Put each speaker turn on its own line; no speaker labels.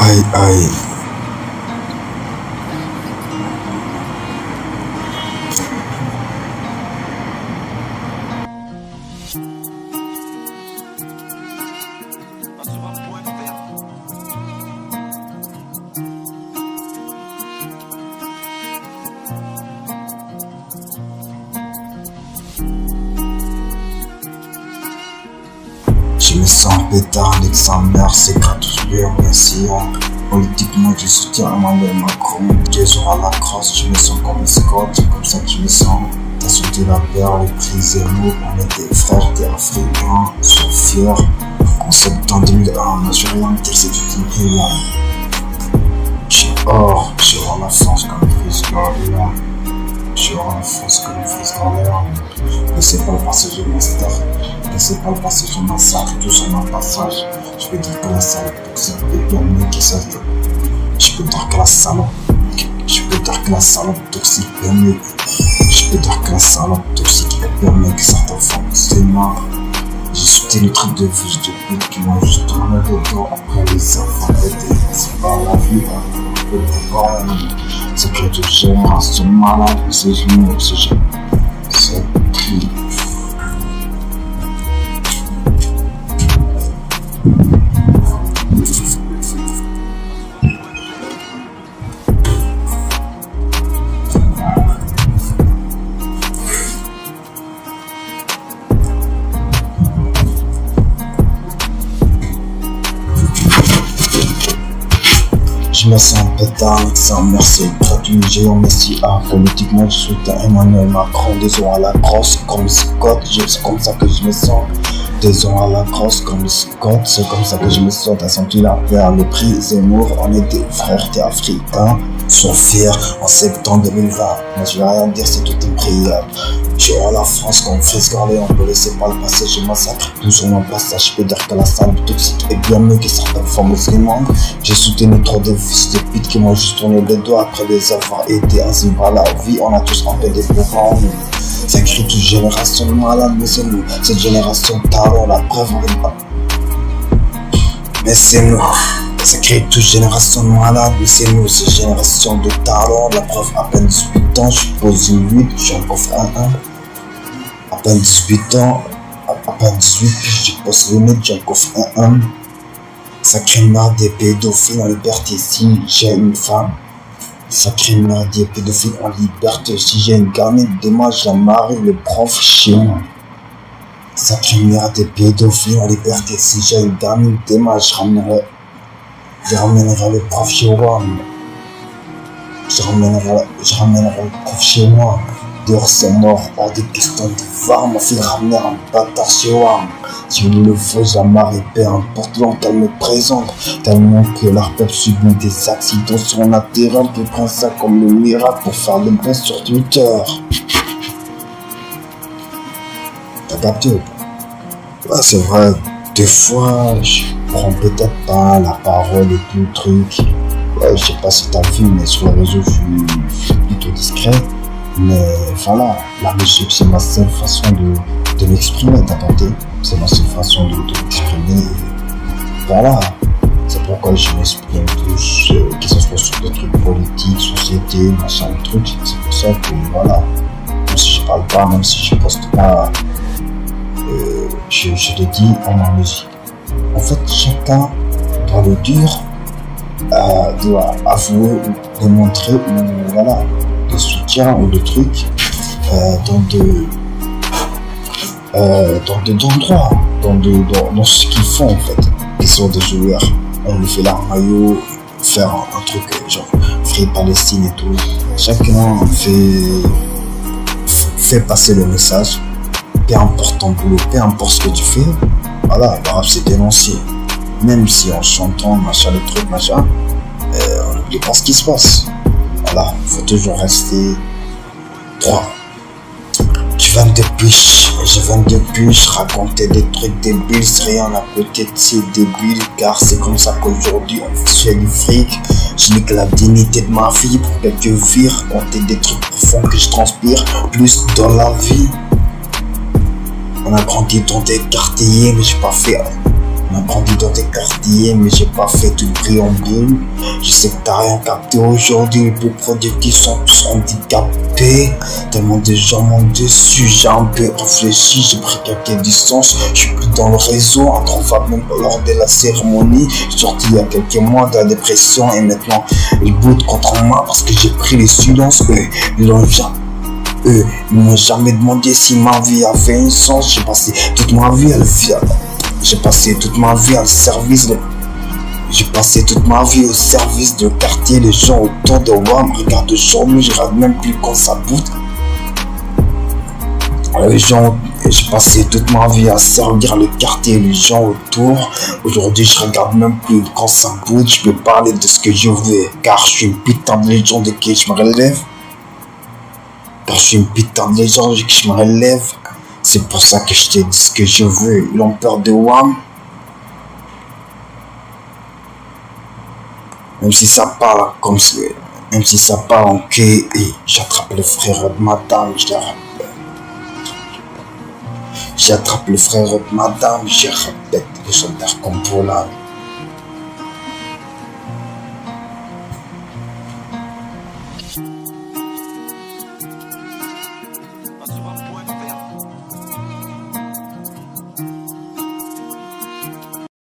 Aïe, aïe. Je me sens pétard avec sa mère, c'est gratos bien, merci. Politiquement, je soutiens Emmanuel Macron. Dieu aura la crosse, je me sens comme Scott, c'est comme ça que je me sens. T'as sauté la paire, les prix zéro, on est des frères, des Africains, sois fiers. En septembre 2001, je vais rien dire, c'est tout une prière. Je suis hors, je vois la France comme une frise Gorilla. Je vois la France comme une frise Gorilla. Laissez pas le passage du master. Laissez pas le passage du massacre, tout sur mon passage. Je peux dire que la salope toxique est bien mieux que ça. Je peux dire que la salope, toxique est bien mieux. Je peux dire que la salope toxique est bien mieux que certaines femmes. C'est mort. J'ai sauté le truc de vie de pute qui m'a juste tourné le dos après les enfants d'été. C'est pas la vie, c'est que de génération malade, c'est genoux, c'est pris. Je me sens pétard avec sa mère, c'est gratuit, géant Messi A. Politiquement, je soutiens Emmanuel Macron, 2 ans à la crosse, comme Scott, c'est comme ça que je me sens. 2 ans à la crosse, comme Scott, c'est comme ça que je me sens. T'as senti la paire, le prix Zemmour, on est des frères, t'es africains, sois fiers en septembre 2020. Mais je vais rien dire, c'est toute une prière. Je vois la France comme frise Gorilla, on peut laisser pas le passage, je massacre tout sur mon passage. Je peux dire que la salle toxique est bien mieux que certaines formes musulmanes. J'ai soutenu trop de fils de pute qui m'ont juste tourné les doigts après les avoir aidés. Ainsi va la vie, on a tous un peu des pauvres en nous. Ça crie toute génération de malades, mais c'est nous. Cette génération de talent, la preuve on est pas. Mais c'est nous. Ça crée toute génération de malades, mais c'est nous. Cette génération de talent, la preuve à peine 18 ans, je pose une 8, je suis en coffre 1-1. À peine 18 ans, à peine 18 puis je pose limite, j'ai un coffre 1-1. Ça crée des pédophiles en liberté si j'ai une femme. Ça crée des pédophiles en liberté si j'ai une gamine. Demain je la marie, le prof chien. Ça crée des pédophiles en liberté si j'ai une gamine. Demain je ramènerai le prof chez moi. Je ramènerai le prof chez moi. Dehors c'est mort, hors de question de voir ma fille ramener un bâtard chez moi. Si il le faut, je la marie, peu importe l'an qu'elle me présente. Tellement que leur peuple subit des accidents sur un terrain, puis prend ça comme le miracle pour faire le buzz sur Twitter. T'as capté ou pas? Ouais, c'est vrai, des fois, je prends peut-être pas la parole et tout le truc. Ouais, je sais pas si t'as vu, mais sur les réseaux, je suis plutôt discret. Mais voilà, la musique c'est ma seule façon de m'exprimer, t'as capté? C'est ma seule façon de m'exprimer. Voilà, c'est pourquoi je m'exprime tous, que ce soit sur des trucs politiques, société, machin, trucs. C'est pour ça que voilà, même si je parle pas, même si je poste pas, je le dis en ma musique. En fait, chacun dans le dur doit avouer ou démontrer ou voilà. De soutien ou de trucs dans ce qu'ils font en fait. Ils sont des joueurs, on lui fait leur maillot, faire un truc genre Free Palestine et tout. Chacun fait passer le message, peu importe ton boulot, peu importe ce que tu fais, voilà, le rap c'est dénoncé. Même si en chantant machin le truc machin, on n'oublie pas ce qui se passe. Voilà, faut toujours rester droit. Tu viens depuis, je racontais des trucs débiles, c'est rien à côté de ces débiles, car c'est comme ça qu'aujourd'hui on fait du fric. Je nique la dignité de ma fille pour quelques vires, compter des trucs profonds que je transpire, plus dans la vie. On a grandi dans des quartiers, mais j'ai pas fait On a grandi dans des quartiers, mais j'ai pas fait tout préambule. Je sais que t'as rien capté aujourd'hui, les plus productifs sont tous handicapés. Tellement de gens m'ont dessus, j'ai un peu réfléchi, j'ai pris quelques distances. Je suis plus dans le réseau, introuvable même lors de la cérémonie. Je suis sorti il y a quelques mois de la dépression et maintenant ils boutent contre moi parce que j'ai pris les silences. Ils m'ont jamais demandé si ma vie avait un sens. J'ai passé toute ma vie à le faire. J'ai passé toute ma vie au service de quartier. Les gens autour de moi me regardent aujourd'hui, je regarde même plus quand ça boute. J'ai passé toute ma vie à servir le quartier, les gens autour. Aujourd'hui, je regarde même plus quand ça boute. Je peux parler de ce que je veux, car je suis une putain de légende de qui je me relève. C'est pour ça que je te dis ce que je veux. Ils ont peur de WAM. Même si ça parle en quai, j'attrape le frère de madame, je répète, les soldats comme pour là.